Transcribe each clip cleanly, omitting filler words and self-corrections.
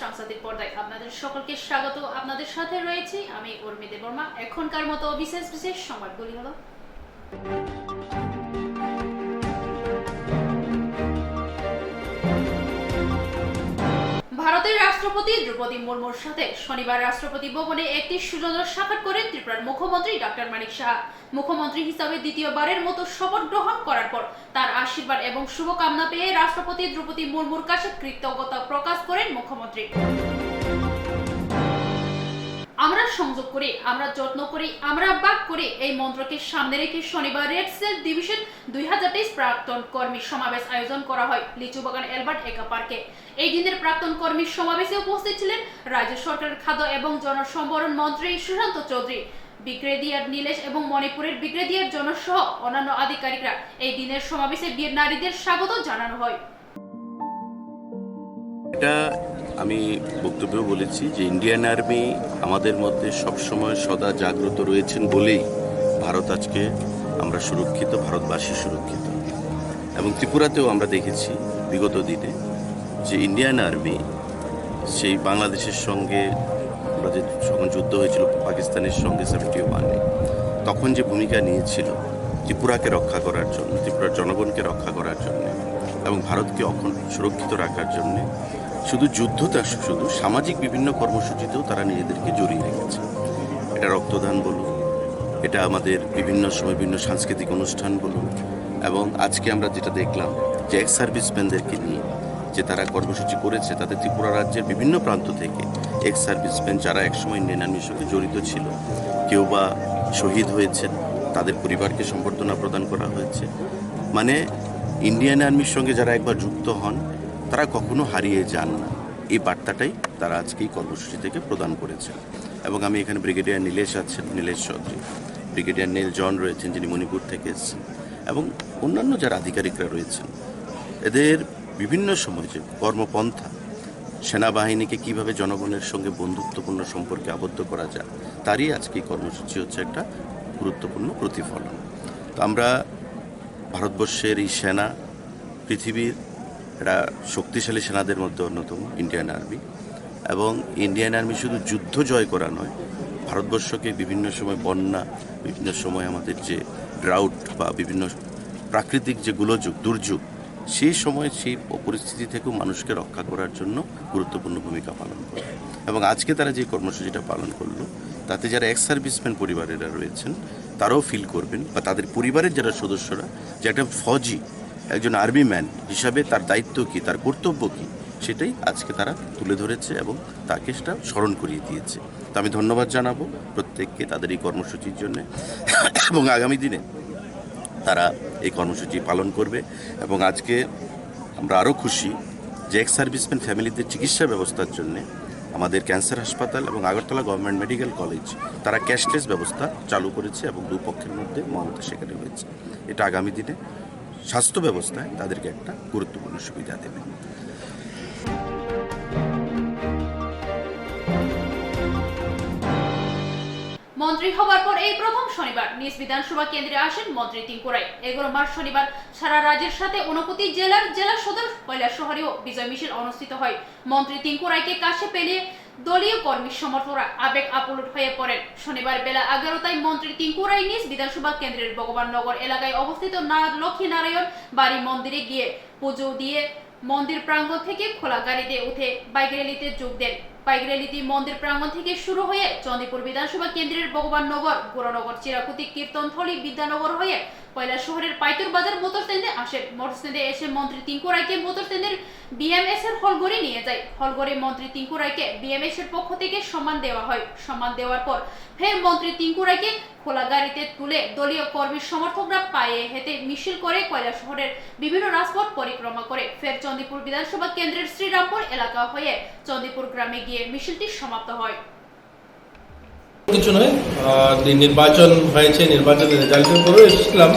সাংস্কৃতিক পর্দায় আপনাদের সকলকে স্বাগত। আপনাদের সাথে রয়েছি আমি উর্মি দেববর্মা। এখনকার মতো বিশেষ বিশেষ সংবাদগুলি হলো, ভারতের রাষ্ট্রপতি দ্রৌপদী মুর্মুর সাথে শনিবার রাষ্ট্রপতি ভবনে একটি সৌজন্য সাক্ষাৎ করেন ত্রিপুরার মুখ্যমন্ত্রী ডক্টর মানিক সাহা। মুখ্যমন্ত্রী হিসাবে দ্বিতীয়বারের মতো শপথ গ্রহণ করার পর তার আশীর্বাদ এবং শুভকামনা পেয়ে রাষ্ট্রপতি দ্রৌপদী মুর্মুর কাছে কৃতজ্ঞতা প্রকাশ করেন মুখ্যমন্ত্রী। আমরা সংযোগ করি, আমরা যত্ন করি, আমরা বাক করি, এই মন্ত্রকে সামনে রেখে শনিবার রেড সেল ডিভিশন 2023 প্রাক্তন কর্মী সমাবেশ আয়োজন করা হয় লিচুবাগান এলবার্ট একা পার্কে। এই দিনের প্রাক্তন কর্মী সমাবেশে উপস্থিত ছিলেন রাজ্য সরকারের খাদ্য এবং জনসম্বরণ মন্ত্রী সুশান্ত চৌধুরী, ব্রিগেডিয়ার নীলেশ এবং মণিপুরের ব্রিগেডিয়ার জনসহ অন্যান্য আধিকারিকরা। এই দিনের সমাবেশে বীর নারীদের স্বাগত জানানো হয়। আমি বক্তব্যে বলেছি যে ইন্ডিয়ান আর্মি আমাদের মধ্যে সবসময় সদা জাগ্রত রয়েছেন বলেই ভারত আজকে আমরা সুরক্ষিত, ভারতবাসী সুরক্ষিত। এবং ত্রিপুরাতেও আমরা দেখেছি বিগত দিনে যে ইন্ডিয়ান আর্মি সেই বাংলাদেশের সঙ্গে আমরা যে যখন যুদ্ধ হয়েছিল পাকিস্তানের সঙ্গে 71-এ, তখন যে ভূমিকা নিয়েছিল ত্রিপুরাকে রক্ষা করার জন্য, ত্রিপুরার জনগণকে রক্ষা করার জন্য এবং ভারতকে সুরক্ষিত রাখার জন্য, শুধু যুদ্ধটা শুধু সামাজিক বিভিন্ন কর্মসূচিতেও তারা নিজেদেরকে জড়িয়ে রেখেছে। এটা রক্তদান বলুন, এটা আমাদের বিভিন্ন সময় বিভিন্ন সাংস্কৃতিক অনুষ্ঠান বলুন, এবং আজকে আমরা যেটা দেখলাম যে এক্স সার্ভিসম্যানদেরকে নিয়ে যে তারা কর্মসূচি করেছে, তাদের ত্রিপুরা রাজ্যের বিভিন্ন প্রান্ত থেকে এক্স সার্ভিসম্যান যারা একসময় ইন্ডিয়ান আর্মির সঙ্গে জড়িত ছিল, কেউ বা শহীদ হয়েছেন, তাদের পরিবারকে সম্বর্ধনা প্রদান করা হয়েছে। মানে ইন্ডিয়ান আর্মির সঙ্গে যারা একবার যুক্ত হন তারা কখনো হারিয়ে যান না, এই বার্তাটাই তারা আজকে এই কর্মসূচি থেকে প্রদান করেছেন। এবং আমি এখানে ব্রিগেডিয়ার নীলেশ আছেন, নীলেশ চৌধুরী, ব্রিগেডিয়ার নীল জন রয়েছেন যিনি মণিপুর থেকে এসেছেন, এবং অন্যান্য যারা আধিকারিকরা রয়েছেন, এদের বিভিন্ন সময় যে কর্মপন্থা, সেনাবাহিনীকে কিভাবে জনগণের সঙ্গে বন্ধুত্বপূর্ণ সম্পর্কে আবদ্ধ করা যায়, তারই আজকে এই কর্মসূচি হচ্ছে একটা গুরুত্বপূর্ণ প্রতিফলন। তো আমরা ভারতবর্ষের এই সেনা পৃথিবীর একটা শক্তিশালী সেনাদের মধ্যে অন্যতম ইন্ডিয়ান আর্মি, এবং ইন্ডিয়ান আর্মি শুধু যুদ্ধ জয় করা নয়, ভারতবর্ষকে বিভিন্ন সময় বন্যা, বিভিন্ন সময় আমাদের যে ড্রাউট বা বিভিন্ন প্রাকৃতিক যে দুর্যোগ, সেই সময় সেই পরিস্থিতি থেকেও মানুষকে রক্ষা করার জন্য গুরুত্বপূর্ণ ভূমিকা পালন করে। এবং আজকে তারা যে কর্মসূচিটা পালন করলো, তাতে যারা এক্স সার্ভিসম্যান পরিবারেরা রয়েছেন তারাও ফিল করবেন, বা তাদের পরিবারের যারা সদস্যরা, যে একটা ফৌজি, একজন আর্মি ম্যান হিসাবে তার দায়িত্ব কী, তার কর্তব্য কী, সেটাই আজকে তারা তুলে ধরেছে এবং তাকে সেটা স্মরণ করিয়ে দিয়েছে। তো আমি ধন্যবাদ জানাবো প্রত্যেককে তাদের এই কর্মসূচির জন্য, এবং আগামী দিনে তারা এই কর্মসূচি পালন করবে। এবং আজকে আমরা আরও খুশি যে এক্স সার্ভিসম্যান ফ্যামিলিদের চিকিৎসা ব্যবস্থার জন্য আমাদের ক্যান্সার হাসপাতাল এবং আগরতলা গভর্নমেন্ট মেডিকেল কলেজ তারা ক্যাশলেস ব্যবস্থা চালু করেছে এবং দুপক্ষের মধ্যে মমতা সেখানে হয়েছে। এটা আগামী দিনে স্বাস্থ্য ব্যবস্থায় তাদেরকে একটা গুরুত্বপূর্ণ সুবিধা দেবে। মন্ত্রী হবার পর এই প্রথম শনিবার নিজ বিধানসভা কেন্দ্রে আসেন মন্ত্রী টিঙ্কুরাই। 11 মার্চ শনিবার সারা রাজ্যের সাথে 29 জেলা সদর কৈলাসহরেও বিজয় মিছিল অনুষ্ঠিত হয়। মন্ত্রী টিঙ্কুরাইকে কাছে পেলে দলীয় কর্মী সমর্থকরা আবেগ আপ্লুত হয়ে পড়েন। শনিবার বেলা 11টায় মন্ত্রী টিঙ্কুরাই নিজ বিধানসভা কেন্দ্রের ভগবাননগর এলাকায় অবস্থিত লক্ষ্মীনারায়ণ বাড়ি মন্দিরে গিয়ে পুজো দিয়ে মন্দির প্রাঙ্গণ থেকে খোলা গাড়িতে উঠে বাইক র্যালিতে যোগ দেন। বাইক র্যালিটি মন্দির প্রাঙ্গণ থেকে শুরু হয়ে চন্দ্রপুর বিধানসভা কেন্দ্রের ভগবাননগর, গোরানগর, চিরাকুতি, কীর্তনথলি, বিদ্যানগর হয়ে কৈলাসহরের পাইতুর বাজার মোটর স্ট্যান্ডে আসেন। মোটর স্ট্যান্ডে এসে মন্ত্রী টিঙ্কুরাইকে মোটর স্ট্যান্ডের বিএমএস এর হলঘরে নিয়ে যায়। হলঘরে মন্ত্রী টিঙ্কুরাইকে বিএমএস এর পক্ষ থেকে সম্মান দেওয়া হয়। সম্মান দেওয়ার পর ফের মন্ত্রী টিঙ্কুরাইকে খোলা গাড়িতে তুলে দলীয় কর্মী সমর্থকরা পায়ে হেঁটে মিছিল করে কৈলাসহরের বিভিন্ন রাজপথ পরিক্রমা করে ফের চন্দ্রপুর বিধানসভা কেন্দ্রের শ্রীরামপুর এলাকা হয়ে চন্দ্রপুর গ্রামে গিয়ে মিছিলটি সমাপ্ত হয়। কিছু নয়, নির্বাচন হয়েছে, নির্বাচনের রেজাল্টের পরেও এসেছিলাম,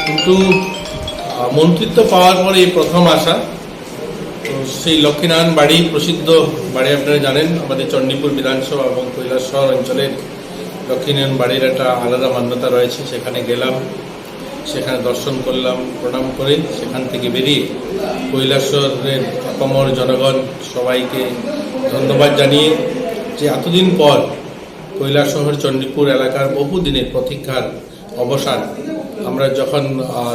কিন্তু মন্ত্রিত্ব পাওয়ার পরে এই প্রথম আসা। তো সেই লক্ষ্মীনারায়ণ বাড়ি, প্রসিদ্ধ বাড়ি, আপনারা জানেন আমাদের চণ্ডীপুর বিধানসভা এবং কৈলাসহর অঞ্চলের লক্ষ্মীনারায়ণ বাড়ির একটা আলাদা মান্যতা রয়েছে। সেখানে গেলাম, সেখানে দর্শন করলাম, প্রণাম করে সেখান থেকে বেরিয়ে কৈলাসহরের আপামর জনগণ সবাইকে ধন্যবাদ জানিয়ে যে এতদিন পর কৈলাসহর চণ্ডীপুর এলাকার বহুদিনের প্রতীক্ষার অবসান। আমরা যখন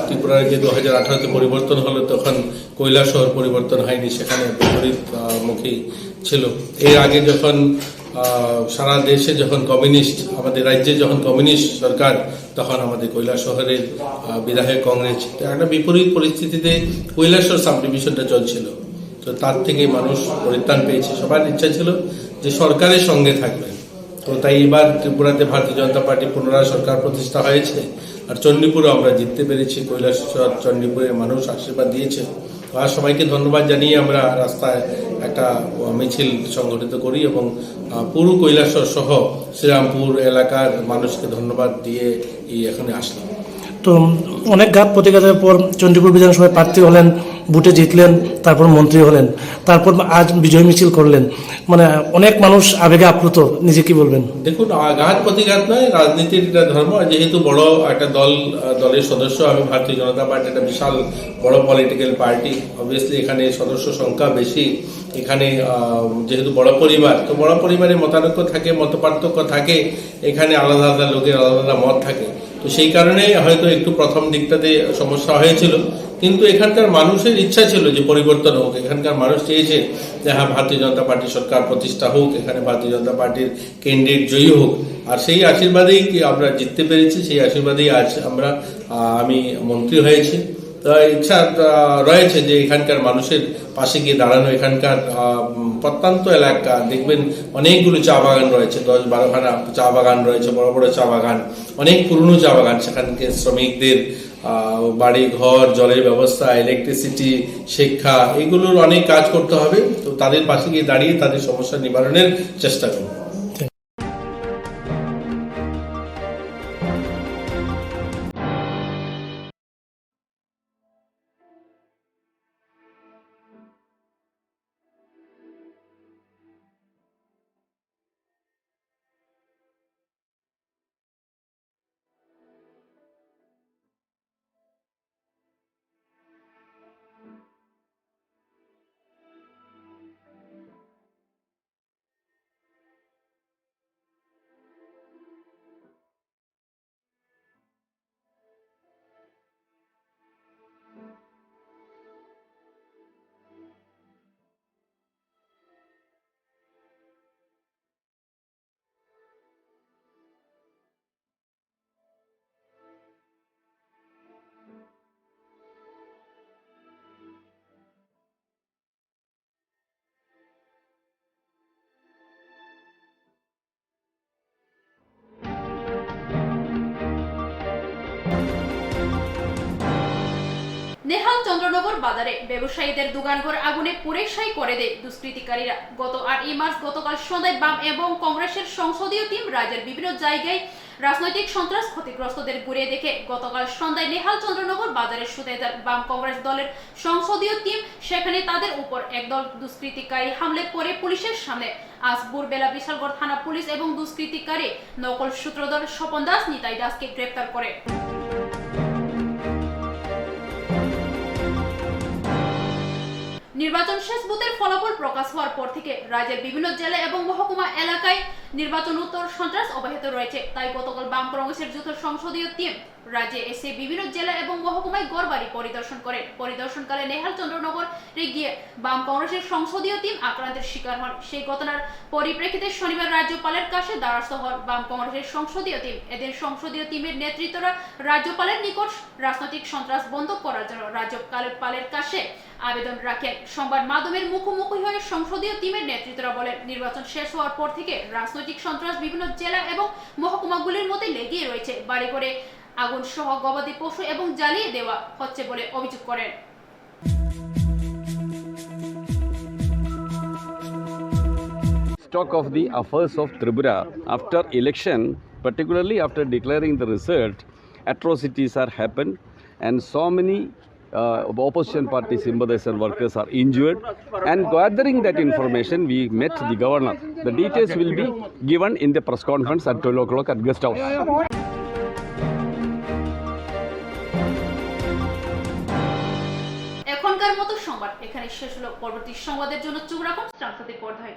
ত্রিপুরা রাজ্যে 2018-তে পরিবর্তন হলো তখন কৈলাসহর পরিবর্তন হয়নি, সেখানে বিপরীতমুখী ছিল। এর আগে যখন সারা দেশে যখন কমিউনিস্ট, আমাদের রাজ্যে যখন কমিউনিস্ট সরকার, তখন আমাদের কৈলাসহরের বিধায়ক কংগ্রেস। তো একটা বিপরীত পরিস্থিতিতে কৈলাসহর সাব ডিভিশনটা চলছিল, তো তার থেকে মানুষ পরিত্রাণ পেয়েছে। সবার ইচ্ছা ছিল যে সরকারের সঙ্গে থাকবে, তো তাই এবার ত্রিপুরাতে ভারতীয় জনতা পার্টি পুনরায় সরকার প্রতিষ্ঠা হয়েছে, আর চণ্ডীপুরে আমরা জিততে পেরেছি। কৈলাসহর চণ্ডীপুরের মানুষ আশীর্বাদ দিয়েছে। আর সবাইকে ধন্যবাদ জানিয়ে আমরা রাস্তায় একটা মিছিল সংগঠিত করি এবং পুরো কৈলাসহর সহ শ্রীরামপুর এলাকার মানুষকে ধন্যবাদ দিয়ে এখানে আসলাম। তো অনেক ঘাত প্রতিঘাতের পর চণ্ডীপুর বিধানসভায় প্রার্থী হলেন, ভোটে জিতলেন, তারপর মন্ত্রী হলেন, তারপর আজ বিজয় মিছিল করলেন। মানে অনেক মানুষ আবেগে আপ্লুত, নিজে কি বলবেন? দেখুন, আঘাত প্রতিঘাত নয়, রাজনীতির একটা ধর্ম। যেহেতু বড় একটা দলের সদস্য আমি, ভারতীয় জনতা পার্টি একটা বিশাল বড় পলিটিক্যাল পার্টি, অবভিয়াসলি এখানে সদস্য সংখ্যা বেশি। এখানে যেহেতু বড় পরিবার, তো বড় পরিবারে মতানৈক্য থাকে, মতপার্থক্য থাকে, এখানে আলাদা আলাদা লোকের আলাদা আলাদা মত থাকে। তো সেই কারণে হয়তো একটু প্রথম দিকটাতে সমস্যা হয়েছিল, কিন্তু এখানকার মানুষের ইচ্ছা ছিল যে পরিবর্তন হোক। এখানকার মানুষ চেয়েছে যে হ্যাঁ, ভারতীয় জনতা পার্টির সরকার প্রতিষ্ঠা হোক, এখানে ভারতীয় জনতা পার্টির ক্যান্ডিডেট জয়ী হোক। আর সেই আশীর্বাদেই আমরা জিততে পেরেছি, সেই আশীর্বাদেই আজ আমি মন্ত্রী হয়েছি। ইচ্ছা রয়েছে যে এখানকার মানুষের পাশে গিয়ে দাঁড়ানো। এখানকার প্রত্যন্ত এলাকা দেখবেন অনেকগুলো চা বাগান রয়েছে, 10-12খানা চা বাগান রয়েছে, বড় বড় চা বাগান, অনেক পুরনো চা বাগান। সেখানকে শ্রমিকদের বাড়ি ঘর, জলের ব্যবস্থা, ইলেকট্রিসিটি, শিক্ষা, এগুলোর অনেক কাজ করতে হবে। তো তাদের পাশে গিয়ে দাঁড়িয়ে তাদের সমস্যা নিবারণের চেষ্টা করব। নেহাল চন্দ্রনগর বাজারে ব্যবসায়ীদের দোকানঘর আগুনে পুড়ে ছাই করে দেয় দুষ্কৃতিকারীরা। গত 8 মার্চ গতকাল সন্ধ্যায় বাম এবং কংগ্রেসের সংসদীয় টিম রাজ্যের বিভিন্ন জায়গায় রাজনৈতিক সন্ত্রাস ক্ষতিগ্রস্তদের ঘুরে দেখে গতকাল সন্ধ্যায় নেহাল চন্দ্রনগর বাজারের সুতেজার বাম কংগ্রেস দলের সংসদীয় টিম সেখানে তাদের উপর একদল দুষ্কৃতিকারী হামলে পড়ে পুলিশের সামনে। আজ ভোরবেলা বিশালগড় থানা পুলিশ এবং দুষ্কৃতিকারী নকল সূত্রধর স্বপন দাস, নিতাই দাসকে গ্রেপ্তার করে। নির্বাচন শেষ বুথের ফলাফল প্রকাশ হওয়ার পর থেকে রাজ্যের বিভিন্ন জেলা এবং মহকুমা এলাকায় নির্বাচনোত্তর সন্ত্রাস অব্যাহত রয়েছে। তাই গতকাল বাম কংগ্রেসের যৌথ সংসদীয় টিম রাজ্যে এসে বিভিন্ন জেলা এবং মহকুমায় গড়বাড়ি পরিদর্শন করে। পরিদর্শনকালে নেহাল চন্দ্রনগরে গিয়ে বাম কংগ্রেসের সংসদীয় টিম আক্রান্তের শিকার হন। সেই ঘটনার পরিপ্রেক্ষিতে শনিবার রাজ্যপালের কাছে দ্বারস্থ হন বাম কংগ্রেসের সংসদীয় টিম। এদের সংসদীয় টিমের নেতৃত্বরা রাজ্যপালের নিকট রাজনৈতিক সন্ত্রাস বন্ধ করার জন্য রাজ্যপালের কাছে আবেদন রাখেন। সংবাদ মাধ্যমের মুখোমুখি হয়ে সংসদীয় টিমের নেতৃত্বরা বলেন, নির্বাচন শেষ হওয়ার পর থেকে রাজনৈতিক সন্ত্রাস বিভিন্ন জেলা এবং মহকুমাগুলির মধ্যে লেগেই রয়েছে। বাড়ি করে আগুন সহ গবাদি পশু এবং জ্বালিয়ে দেওয়া হচ্ছে বলে অভিযোগ করেন। Talk of the affairs of Tripura after election, particularly after declaring the result, atrocities are happened and so many opposition party sympathizers workers are injured, and gathering that information we met the governor. The details will be given in the press conference at 12 o'clock at guest house. সংবাদ এখানে শেষ হলো। পরবর্তী সংবাদের জন্য চোখ রাখুন transfer পর্দায়।